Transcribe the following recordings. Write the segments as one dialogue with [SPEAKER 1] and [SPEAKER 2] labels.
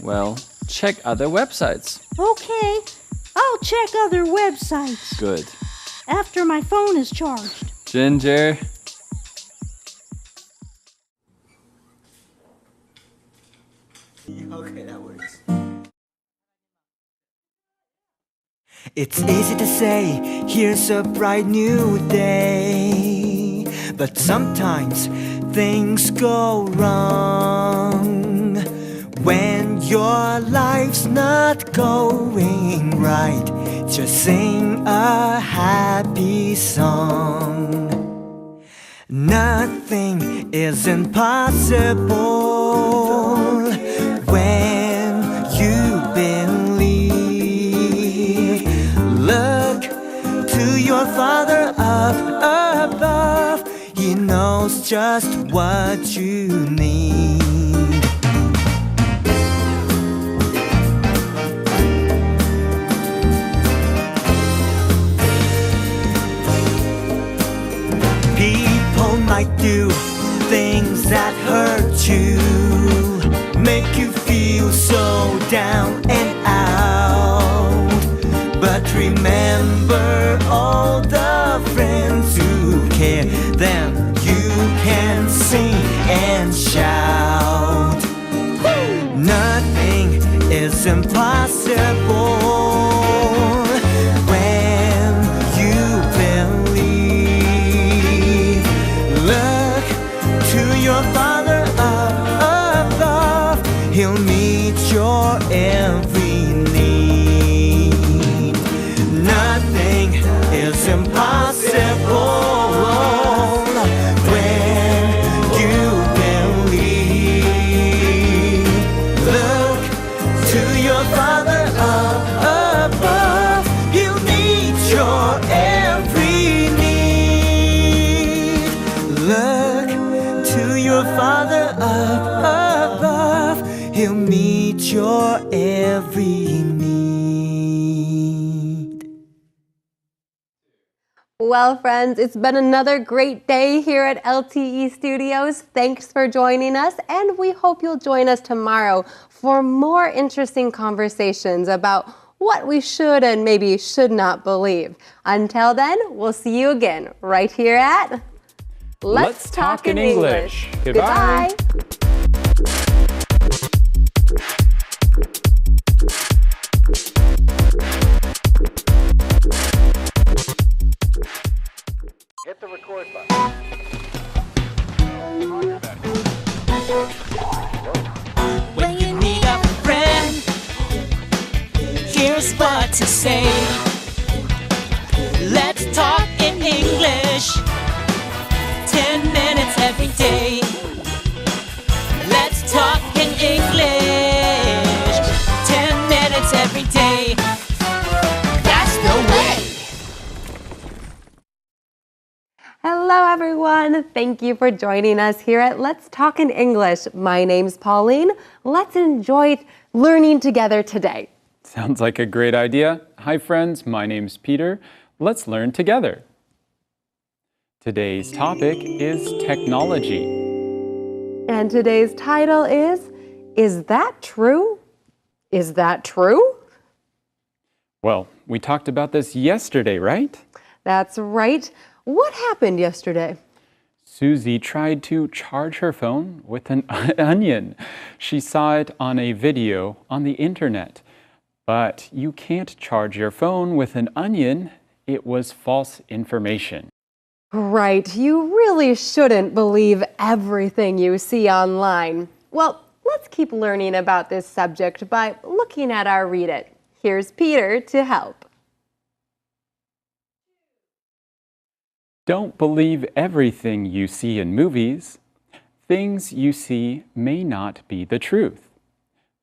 [SPEAKER 1] Well, check other websites.
[SPEAKER 2] Okay, I'll check other websites.
[SPEAKER 1] Good.
[SPEAKER 2] After my phone is charged.
[SPEAKER 1] Ginger.
[SPEAKER 3] Okay, that works. It's easy to say, here's a bright new day. But sometimes things go wrong. When your life's not going right, just sing a happy song. Nothing is impossible when you believe. Look to your Father up above. He knows just what you need. People might do things that hurt you, make you feel so down and out. But remember all the friends who care, then you can sing and shout. Nothing is impossible when you believe. Look to your Father up above. He'll meet your every need. Nothing is impossible when you believe. Look to your Father up above. He'll meet your every need. Look to your Father up above. He'll meet your every need.
[SPEAKER 4] Well, friends, it's been another great day here at LTE Studios. Thanks for joining us, and we hope you'll join us tomorrow for more interesting conversations about what we should and maybe should not believe. Until then, we'll see you again right here at
[SPEAKER 1] Let's Talk in English. Goodbye.
[SPEAKER 5] Hit the record button.
[SPEAKER 6] When you need a friend, here's what to say. Let's talk in English. 10 minutes every day. Let's talk in English. 10 minutes every day. That's the way.
[SPEAKER 4] Hello, everyone. Thank you for joining us here at Let's Talk in English. My name's Pauline. Let's enjoy learning together today.
[SPEAKER 1] Sounds like a great idea. Hi, friends. My name's Peter. Let's learn together. Today's topic is technology.
[SPEAKER 4] And today's title is that true? Is that true?
[SPEAKER 1] Well, we talked about this yesterday, right?
[SPEAKER 4] That's right. What happened yesterday?
[SPEAKER 1] Susie tried to charge her phone with an onion. She saw it on a video on the internet. But you can't charge your phone with an onion. It was false information.
[SPEAKER 4] Right, you really shouldn't believe everything you see online. Well, let's keep learning about this subject by looking at our Read It. Here's Peter to help.
[SPEAKER 1] Don't believe everything you see in movies. Things you see may not be the truth.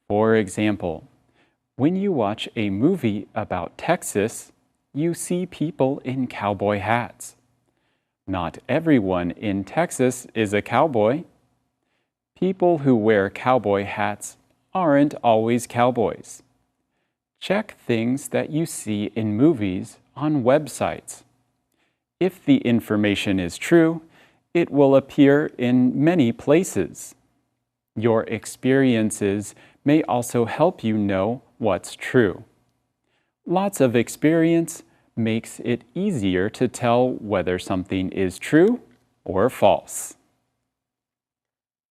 [SPEAKER 1] For example, when you watch a movie about Texas, you see people in cowboy hats. Not everyone in Texas is a cowboy. People who wear cowboy hats aren't always cowboys. Check things that you see in movies on websites. If the information is true, it will appear in many places. Your experiences may also help you know what's true. Lots of experience makes it easier to tell whether something is true or false.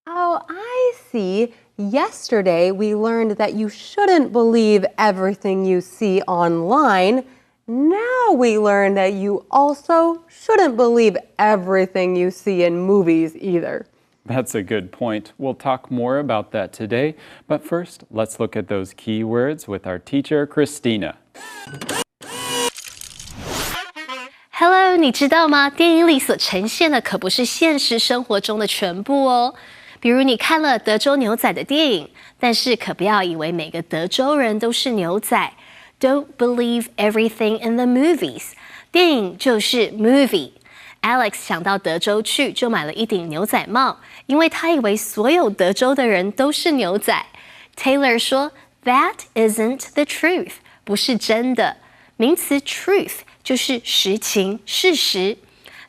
[SPEAKER 4] Oh, I see. Yesterday, we learned that you shouldn't believe everything you see online. Now we learn that you also shouldn't believe everything you see in movies either.
[SPEAKER 1] That's a good point. We'll talk more about that today. But first, let's look at those key words with our teacher, Christina.
[SPEAKER 7] Hello， 你知道吗？电影里所呈现的可不是现实生活中的全部哦。比如你看了德州牛仔的电影，但是可不要以为每个德州人都是牛仔。Don't believe everything in the movies. 电影就是 movie。Alex 想到德州去，就买了一顶牛仔帽，因为他以为所有德州的人都是牛仔。Taylor 说 ，That isn't the truth. 不是真的。名词 truth 就是实情、事实。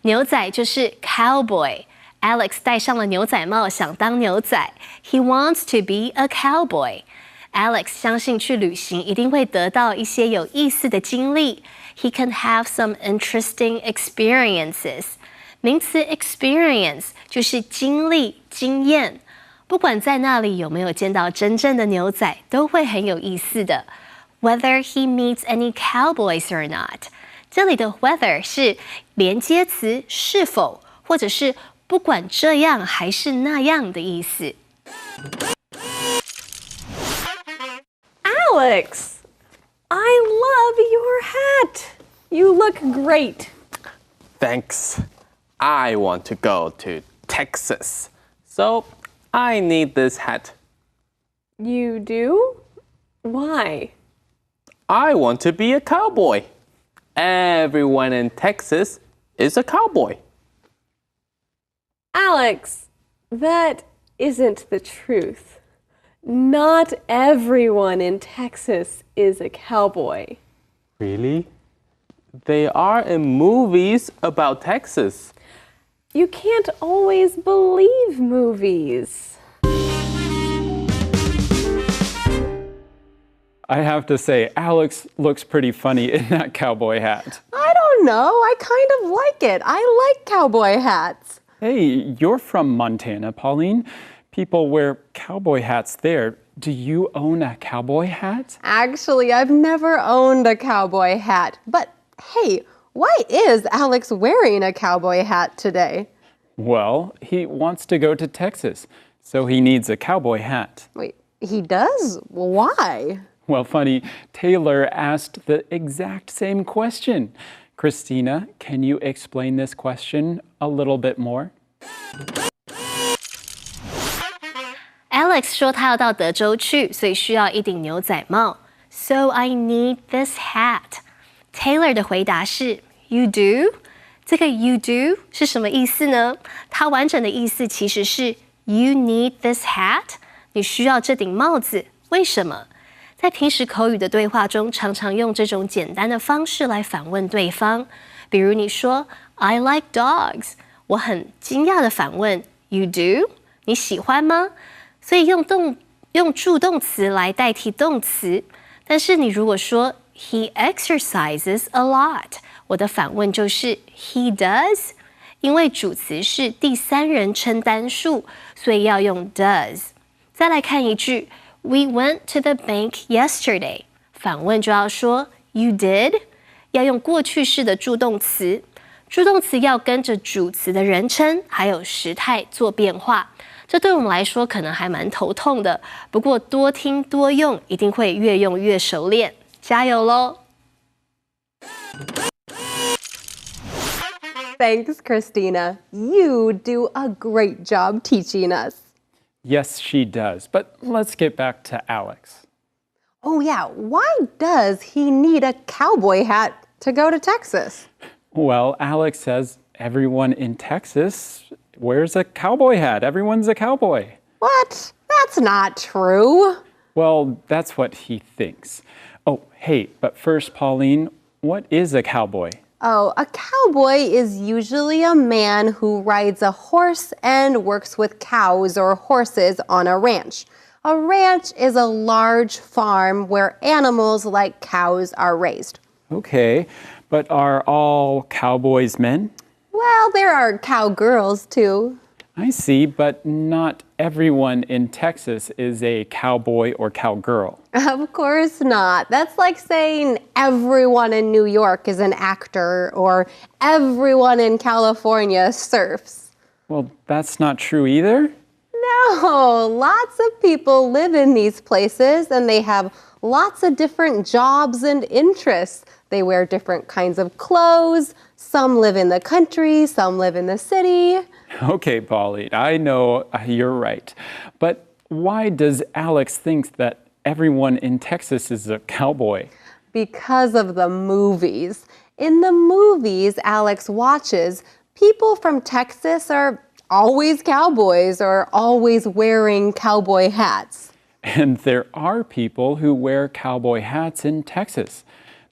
[SPEAKER 7] 牛仔就是 cowboy。Alex 戴上了牛仔帽，想当牛仔。He wants to be a cowboy.Alex 相信去旅行一定会得到一些有意思的经历。He can have some interesting experiences. 名词 experience 就是经历、经验。不管在那里有没有见到真正的牛仔，都会很有意思的。Whether he meets any cowboys or not. 这里的 whether 是连接词是否，或者是不管这样还是那样的意思。
[SPEAKER 8] Alex, I love your hat. You look great.
[SPEAKER 9] Thanks. I want to go to Texas, so I need this hat.
[SPEAKER 8] You do? Why?
[SPEAKER 9] I want to be a cowboy. Everyone in Texas is a cowboy.
[SPEAKER 8] Alex, that isn't the truth. Not everyone in Texas is a cowboy.
[SPEAKER 9] Really? They are in movies about Texas.
[SPEAKER 8] You can't always believe movies.
[SPEAKER 1] I have to say, Alex looks pretty funny in that cowboy hat.
[SPEAKER 4] I don't know. I kind of like it. I like cowboy hats.
[SPEAKER 1] Hey, you're from Montana, Pauline. People wear cowboy hats there. Do you own a cowboy hat?
[SPEAKER 4] Actually, I've never owned a cowboy hat. But hey, why is Alex wearing a cowboy hat today?
[SPEAKER 1] Well, he wants to go to Texas, so he needs a cowboy hat.
[SPEAKER 4] Wait, he does? Why?
[SPEAKER 1] Well, funny, Taylor asked the exact same question. Christina, can you explain this question a little bit more?
[SPEAKER 7] Alex 说他要到德州去，所以需要一顶牛仔帽。So I need this hat. Taylor 的回答是 You do? 这个 you do 是什么意思呢？它完整的意思其实是 You need this hat? 你需要这顶帽子，为什么？在平时口语的对话中，常常用这种简单的方式来反问对方。比如你说 I like dogs. 我很惊讶的反问 You do? 你喜欢吗？所以用助动词来代替动词。但是你如果说 He exercises a lot, 我的反问就是 He does. 因为主词是第三人称单数，所以要用 does。再来看一句 We went to the bank yesterday. 反问就要说 You did. 要用过去式的助动词。助动词要跟着主词的人称还有时态做变化。这对我们来说可能还蛮头痛的，不过多听多用，一定会越用越熟练。加油咯！
[SPEAKER 4] Thanks, Christina. You do a great job teaching us.
[SPEAKER 1] Yes, she does. But let's get back to Alex.
[SPEAKER 4] Oh yeah, why does he need a cowboy hat to go to Texas?
[SPEAKER 1] Well, Alex says everyone in Texas wears a cowboy hat. Everyone's a cowboy.
[SPEAKER 4] What? That's not true.
[SPEAKER 1] Well, that's what he thinks. Oh, hey, but first, Pauline, what is a cowboy?
[SPEAKER 4] Oh, a cowboy is usually a man who rides a horse and works with cows or horses on a ranch. A ranch is a large farm where animals like cows are raised.
[SPEAKER 1] Okay, but are all cowboys men?
[SPEAKER 4] Well, there are cowgirls too.
[SPEAKER 1] I see, but not everyone in Texas is a cowboy or cowgirl.
[SPEAKER 4] Of course not. That's like saying everyone in New York is an actor or everyone in California surfs.
[SPEAKER 1] Well, that's not true either.
[SPEAKER 4] No, lots of people live in these places and they have lots of different jobs and interests. They wear different kinds of clothes. Some live in the country, some live in the city.
[SPEAKER 1] Okay, Pauline, I know you're right. But why does Alex think that everyone in Texas is a cowboy?
[SPEAKER 4] Because of the movies. In the movies Alex watches, people from Texas are always cowboys or always wearing cowboy hats.
[SPEAKER 1] And there are people who wear cowboy hats in Texas.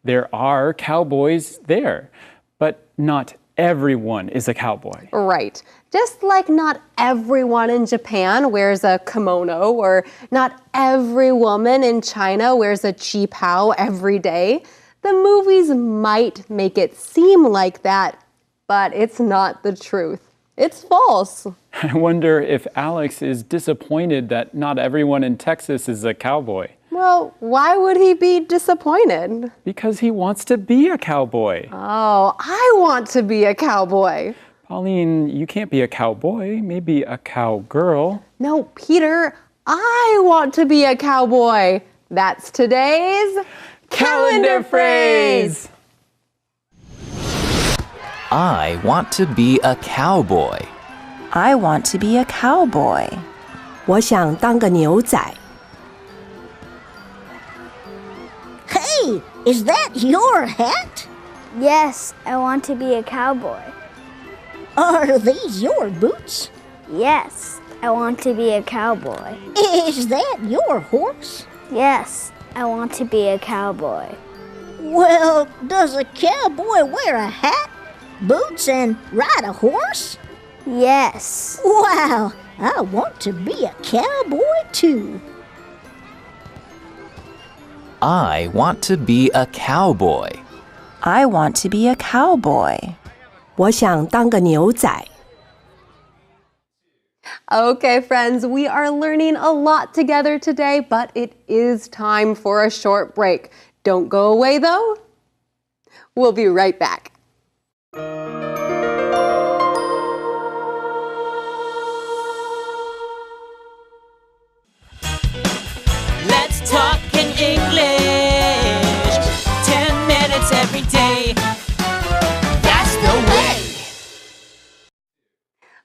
[SPEAKER 1] There are cowboys there, but not everyone is a cowboy.
[SPEAKER 4] Right. Just like not everyone in Japan wears a kimono, or not every woman in China wears a qipao every day. The movies might make it seem like that, but it's not the truth. It's false.
[SPEAKER 1] I wonder if Alex is disappointed that not everyone in Texas is a cowboy.
[SPEAKER 4] Well, why would he be disappointed?
[SPEAKER 1] Because he wants to be a cowboy.
[SPEAKER 4] Oh, I want to be a cowboy.
[SPEAKER 1] Pauline, you can't be a cowboy, maybe a cowgirl.
[SPEAKER 4] No, Peter, I want to be a cowboy. That's today's calendar phrase.
[SPEAKER 10] I want to be a cowboy.
[SPEAKER 2] I want to be a cowboy. 我想当个牛仔。
[SPEAKER 11] Hey, is that your hat?
[SPEAKER 12] Yes, I want to be a cowboy.
[SPEAKER 11] Are these your boots?
[SPEAKER 12] Yes, I want to be a cowboy.
[SPEAKER 11] Is that your horse?
[SPEAKER 12] Yes, I want to be a cowboy.
[SPEAKER 11] Well, does a cowboy wear a hat, boots, and ride a horse?
[SPEAKER 12] Yes.
[SPEAKER 11] Wow, I want to be a cowboy too.
[SPEAKER 10] I want to be a cowboy.
[SPEAKER 2] I want to be a cowboy. 我想当个牛仔。
[SPEAKER 4] Okay, friends, we are learning a lot together today, but it is time for a short break. Don't go away, though. We'll be right back.
[SPEAKER 6] Let's talk in English. 10 minutes every day. That's the way.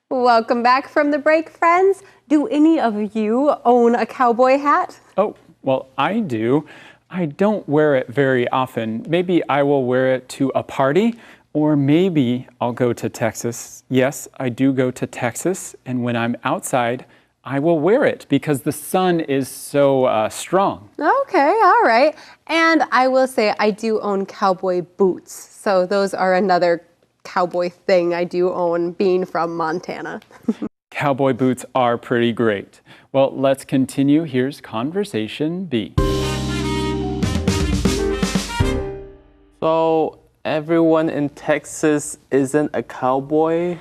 [SPEAKER 4] Welcome back from the break, friends. Do any of you own a cowboy hat?
[SPEAKER 1] Oh, well, I do. I don't wear it very often. Maybe I will wear it to a party, or maybe I'll go to Texas. Yes, I do go to Texas, and when I'm outside, I will wear it because the sun is so strong.
[SPEAKER 4] Okay, all right. And I will say I do own cowboy boots. So those are another cowboy thing I do own, being from Montana.
[SPEAKER 1] Cowboy boots are pretty great. Well, let's continue. Here's Conversation B.
[SPEAKER 9] So, everyone in Texas isn't a cowboy?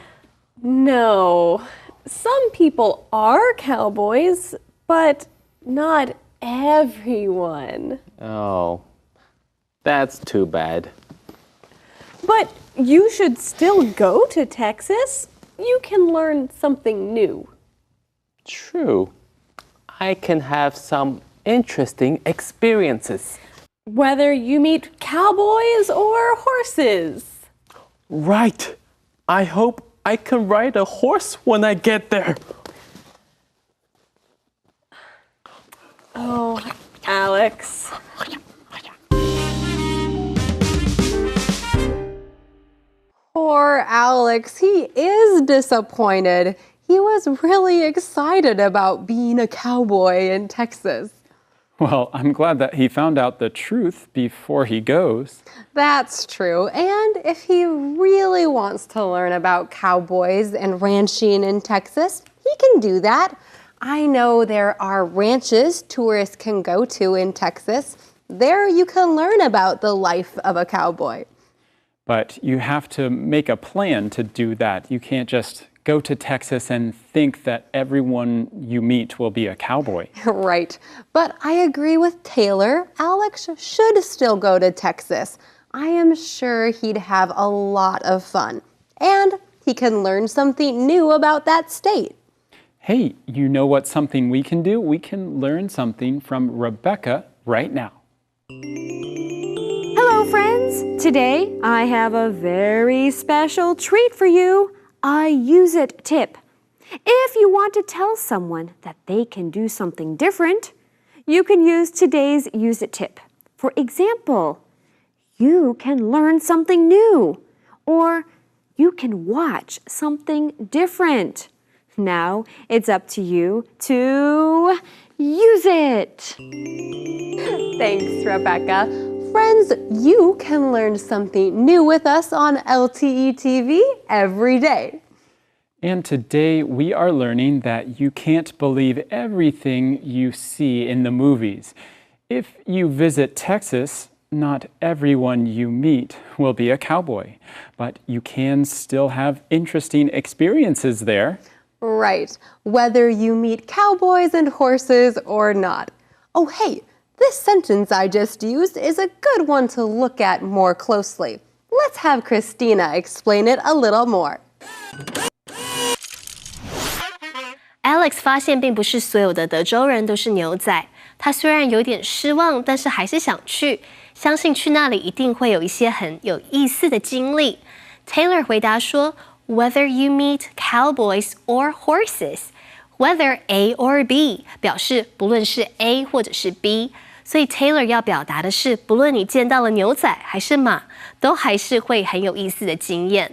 [SPEAKER 8] No. Some people are cowboys, but not everyone.
[SPEAKER 9] Oh, that's too bad.
[SPEAKER 8] But you should still go to Texas. You can learn something new.
[SPEAKER 9] True. I can have some interesting experiences.
[SPEAKER 8] Whether you meet cowboys or horses.
[SPEAKER 9] Right. I hope I can ride a horse when I get there.
[SPEAKER 8] Oh, Alex.
[SPEAKER 4] Poor Alex, he is disappointed. He was really excited about being a cowboy in Texas.
[SPEAKER 1] Well, I'm glad that he found out the truth before he goes.
[SPEAKER 4] That's true. And if he really wants to learn about cowboys and ranching in Texas, he can do that. I know there are ranches tourists can go to in Texas. There you can learn about the life of a cowboy.
[SPEAKER 1] But you have to make a plan to do that. You can't just go to Texas and think that everyone you meet will be a cowboy.
[SPEAKER 4] Right. But I agree with Taylor. Alex should still go to Texas. I am sure he'd have a lot of fun. And he can learn something new about that state.
[SPEAKER 1] Hey, you know what something we can do? We can learn something from Rebecca right now.
[SPEAKER 8] Hello, friends. Today, I have a very special treat for you. A use it tip. If you want to tell someone that they can do something different, you can use today's use it tip. For example, you can learn something new, or you can watch something different. Now it's up to you to use it.
[SPEAKER 4] Thanks, Rebecca. Friends, you can learn something new with us on LTE TV every day.
[SPEAKER 1] And today we are learning that you can't believe everything you see in the movies. If you visit Texas, not everyone you meet will be a cowboy, but you can still have interesting experiences there.
[SPEAKER 4] Right, whether you meet cowboys and horses or not. Oh, hey, this sentence I just used is a good one to look at more closely. Let's have Christina explain it a little more.
[SPEAKER 7] Alex 发现并不是所有的德州人都是牛仔，他虽然有点失望，但是还是想去，相信去那里一定会有一些很有意思的经历。Taylor 回答说 ，Whether you meet cowboys or horses, whether A or B 表示不论是 A 或者是 B， 所以 Taylor 要表达的是，不论你见到了牛仔还是马，都还是会很有意思的经验。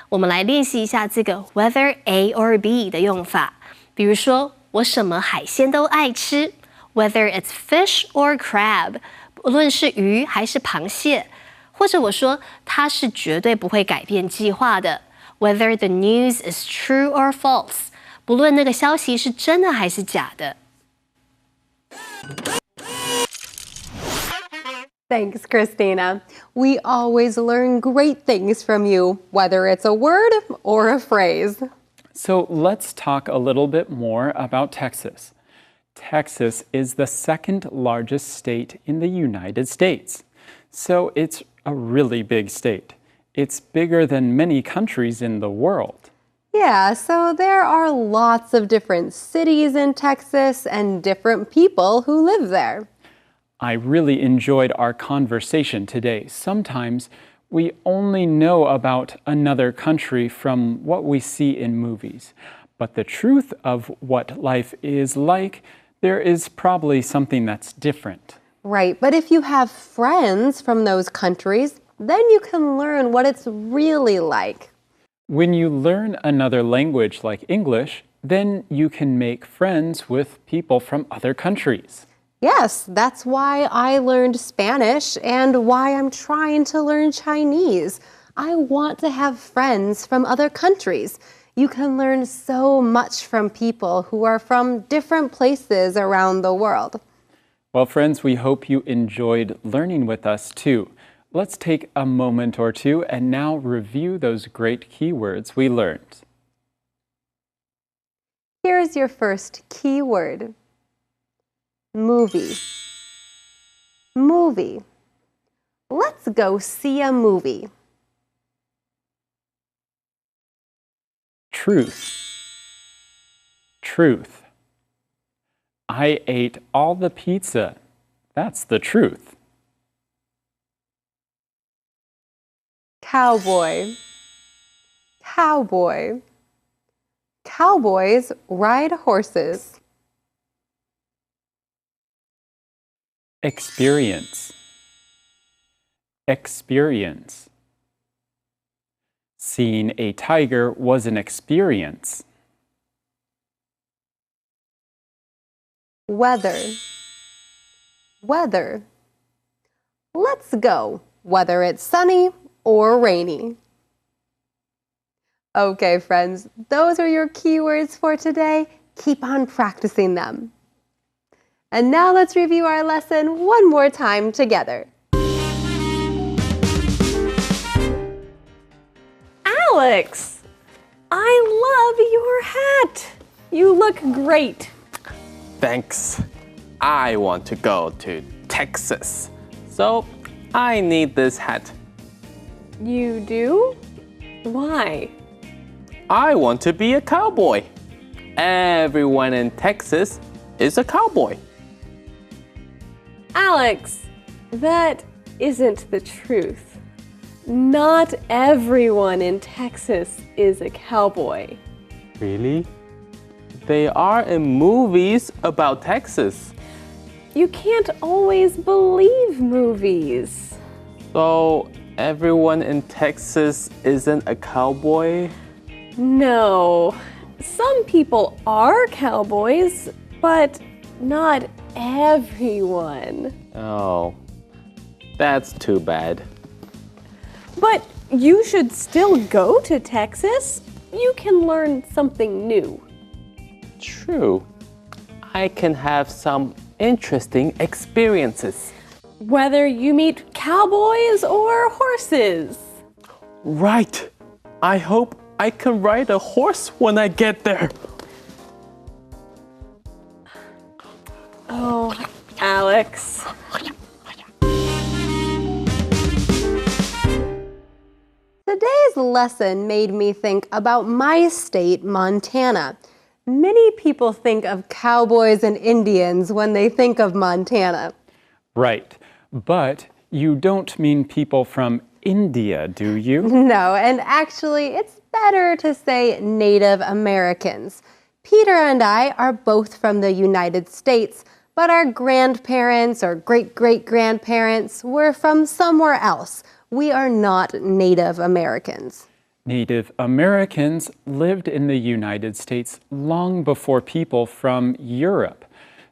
[SPEAKER 7] 我们来练习一下这个 whether A or B 的用法。比如说，我什么海鲜都爱吃 ，whether it's fish or crab， 不论是鱼还是螃蟹。或者我说，它是绝对不会改变计划的 ，whether the news is true or false， 不论那个消息是真的还是假的。
[SPEAKER 4] Thanks, Christina. We always learn great things from you, whether it's a word or a phrase.
[SPEAKER 1] So let's talk a little bit more about Texas. Texas is the second largest state in the United States. So it's a really big state. It's bigger than many countries in the world.
[SPEAKER 4] Yeah, so there are lots of different cities in Texas and different people who live there.
[SPEAKER 1] I really enjoyed our conversation today. Sometimes we only know about another country from what we see in movies. But the truth of what life is like, there is probably something that's different.
[SPEAKER 4] Right, but if you have friends from those countries, then you can learn what it's really like.
[SPEAKER 1] When you learn another language like English, then you can make friends with people from other countries.
[SPEAKER 4] Yes, that's why I learned Spanish and why I'm trying to learn Chinese. I want to have friends from other countries. You can learn so much from people who are from different places around the world.
[SPEAKER 1] Well, friends, we hope you enjoyed learning with us too. Let's take a moment or two and now review those great keywords we learned.
[SPEAKER 4] Here's your first keyword. Movie. Movie. Let's go see a movie.
[SPEAKER 1] Truth. Truth. I ate all the pizza. That's the truth.
[SPEAKER 4] Cowboy. Cowboy. Cowboys ride horses.
[SPEAKER 1] Experience. Experience. Seeing a tiger was an experience.
[SPEAKER 4] Weather. Weather. Let's go, whether it's sunny or rainy. Okay, friends, those are your keywords for today. Keep on practicing them. And now let's review our lesson one more time together.
[SPEAKER 8] Alex, I love your hat. You look great.
[SPEAKER 9] Thanks. I want to go to Texas, so I need this hat.
[SPEAKER 8] You do? Why?
[SPEAKER 9] I want to be a cowboy. Everyone in Texas is a cowboy.
[SPEAKER 8] Alex, that isn't the truth. Not everyone in Texas is a cowboy.
[SPEAKER 9] Really? They are in movies about Texas.
[SPEAKER 8] You can't always believe movies.
[SPEAKER 9] So everyone in Texas isn't a cowboy?
[SPEAKER 8] No. Some people are cowboys, but not everyone.
[SPEAKER 9] Oh, that's too bad.
[SPEAKER 8] But you should still go to Texas. You can learn something new.
[SPEAKER 9] True. I can have some interesting experiences.
[SPEAKER 8] Whether you meet cowboys or horses.
[SPEAKER 9] Right. I hope I can ride a horse when I get there.
[SPEAKER 8] Oh, Alex.
[SPEAKER 4] Today's lesson made me think about my state, Montana. Many people think of cowboys and Indians when they think of Montana.
[SPEAKER 1] Right, but you don't mean people from India, do you?
[SPEAKER 4] No, and actually, it's better to say Native Americans. Peter and I are both from the United States, but our grandparents or great-great-grandparents were from somewhere else. We are not Native Americans.
[SPEAKER 1] Native Americans lived in the United States long before people from Europe,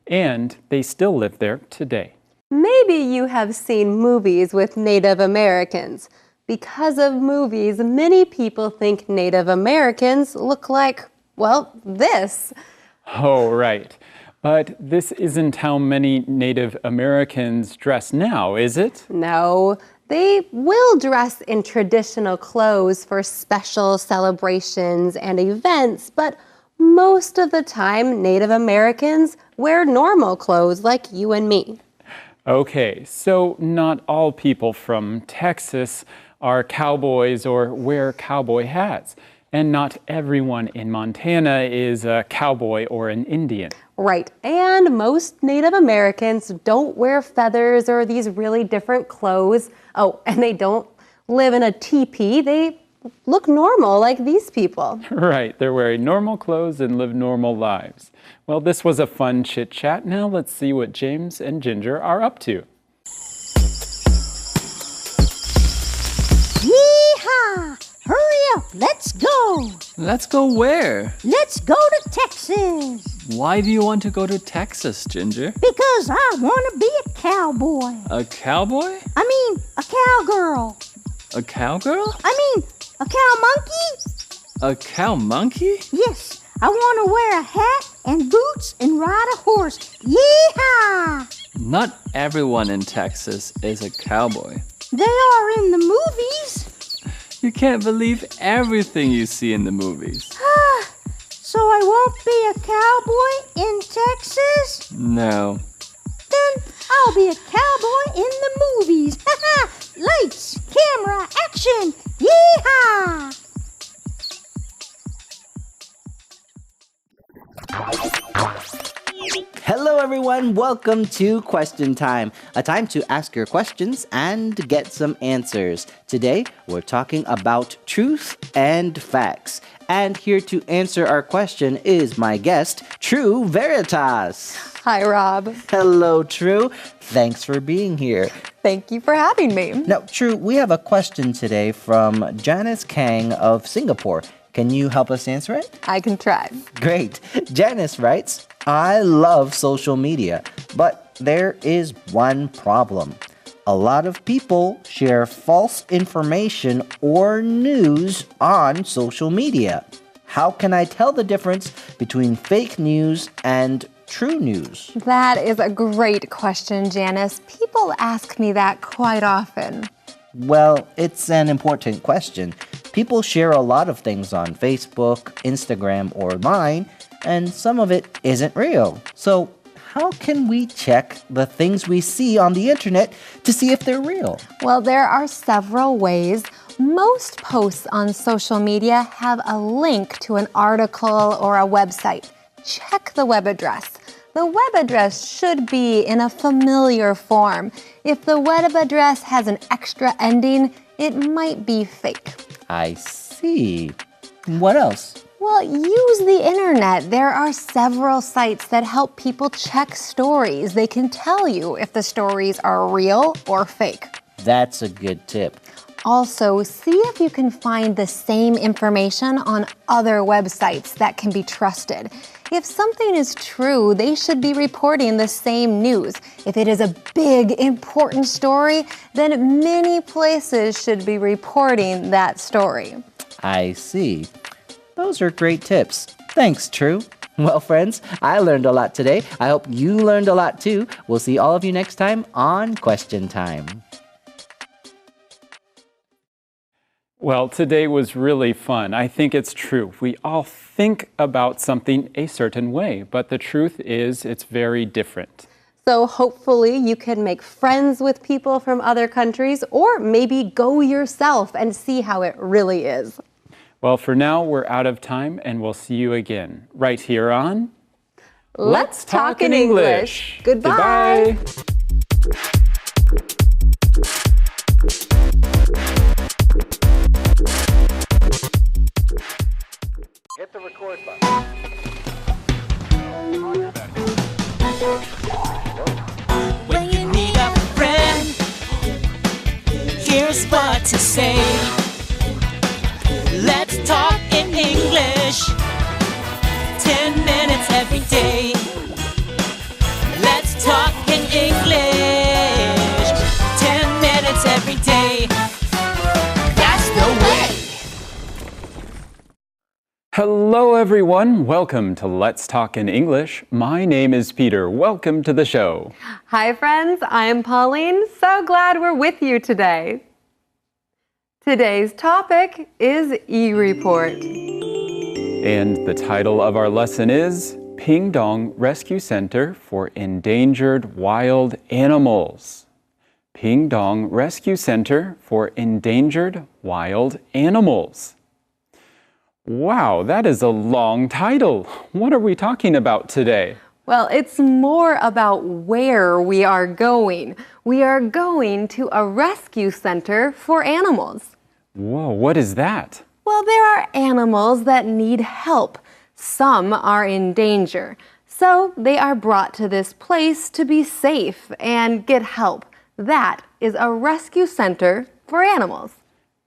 [SPEAKER 1] and they still live there today.
[SPEAKER 4] Maybe you have seen movies with Native Americans. Because of movies, many people think Native Americans look like, well, this.
[SPEAKER 1] Oh, right. But this isn't how many Native Americans dress now, is it?
[SPEAKER 4] No. They will dress in traditional clothes for special celebrations and events, but most of the time, Native Americans wear normal clothes like you and me.
[SPEAKER 1] Okay, so not all people from Texas are cowboys or wear cowboy hats, and not everyone in Montana is a cowboy or an Indian.
[SPEAKER 4] Right, and most Native Americans don't wear feathers or these really different clothes. Oh, and they don't live in a teepee. They look normal like these people.
[SPEAKER 1] Right, they're wearing normal clothes and live normal lives. Well, this was a fun chit chat. Now let's see what James and Ginger are up to.
[SPEAKER 11] Yee-haw! Hurry up, let's go!
[SPEAKER 10] Let's go where?
[SPEAKER 11] Let's go to Texas!
[SPEAKER 10] Why do you want to go to Texas, Ginger?
[SPEAKER 11] Because I want to be a cowboy.
[SPEAKER 10] A cowboy?
[SPEAKER 11] I mean, a cowgirl.
[SPEAKER 10] A cowgirl?
[SPEAKER 11] I mean, a cow monkey?
[SPEAKER 10] A cow monkey?
[SPEAKER 11] Yes, I want to wear a hat and boots and ride a horse. Yee-haw!
[SPEAKER 10] Not everyone in Texas is a cowboy.
[SPEAKER 11] They are in the movies.
[SPEAKER 10] You can't believe everything you see in the movies.
[SPEAKER 11] So I won't be a cowboy in Texas?
[SPEAKER 10] No.
[SPEAKER 11] Then I'll be a cowboy in the movies. Lights, camera, action! Yee-haw!
[SPEAKER 13] Hello everyone, welcome to Question Time, a time to ask your questions and get some answers. Today, we're talking about truth and facts. And here to answer our question is my guest, True Veritas.
[SPEAKER 4] Hi, Rob.
[SPEAKER 13] Hello, True. Thanks for being here.
[SPEAKER 14] Thank you for having me.
[SPEAKER 13] Now, True, we have a question today from Janice Kang of Singapore. Can you help us answer it?
[SPEAKER 14] I can try.
[SPEAKER 13] Great. Janice writes, I love social media, but there is one problem. A lot of people share false information or news on social media. How can I tell the difference between fake news and true news?
[SPEAKER 14] That is a great question, Janice. People ask me that quite often.
[SPEAKER 13] Well, it's an important question. People share a lot of things on Facebook, Instagram, or online, and some of it isn't real. So, how can we check the things we see on the internet to see if they're real?
[SPEAKER 14] Well, there are several ways. Most posts on social media have a link to an article or a website. Check the web address. The web address should be in a familiar form. If the web address has an extra ending, it might be fake.
[SPEAKER 13] I see. What else?
[SPEAKER 14] Well, use the internet. There are several sites that help people check stories. They can tell you if the stories are real or fake.
[SPEAKER 13] That's a good tip.
[SPEAKER 14] Also, see if you can find the same information on other websites that can be trusted. If something is true, they should be reporting the same news. If it is a big, important story, then many places should be reporting that story.
[SPEAKER 13] I see. Those are great tips. Thanks, True. Well, friends, I learned a lot today. I hope you learned a lot too. We'll see all of you next time on Question Time.
[SPEAKER 1] Well, today was really fun. I think it's true. We all think about something a certain way, but the truth is it's very different.
[SPEAKER 4] So hopefully you can make friends with people from other countries, or maybe go yourself and see how it really is.
[SPEAKER 1] Well, for now, we're out of time, and we'll see you again right here on
[SPEAKER 4] Let's Talk in English. Goodbye.
[SPEAKER 1] Goodbye.
[SPEAKER 5] Hit the record button.
[SPEAKER 6] When you need a friend, here's what to say. Let's talk in English. 10 minutes every day. Let's talk in English. 10 minutes every day. That's the way.
[SPEAKER 1] Hello, everyone. Welcome to Let's Talk in English. My name is Peter. Welcome to the show.
[SPEAKER 4] Hi, friends. I'm Pauline. So glad we're with you today. Today's topic is e-report.
[SPEAKER 1] And the title of our lesson is Pingdong Rescue Center for Endangered Wild Animals. Pingdong Rescue Center for Endangered Wild Animals. Wow, that is a long title. What are we talking about today?
[SPEAKER 4] Well, it's more about where we are going. We are going to a rescue center for animals.
[SPEAKER 1] Whoa, what is that?
[SPEAKER 4] Well, there are animals that need help. Some are in danger. So they are brought to this place to be safe and get help. That is a rescue center for animals.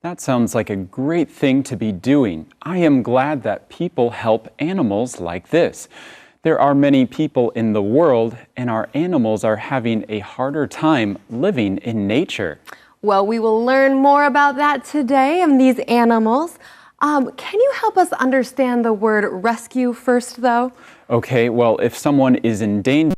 [SPEAKER 1] That sounds like a great thing to be doing. I am glad that people help animals like this. There are many people in the world, and our animals are having a harder time living in nature.
[SPEAKER 4] Well, we will learn more about that today and these animals. Can you help us understand the word rescue first, though?
[SPEAKER 1] Okay, well, if someone is in danger,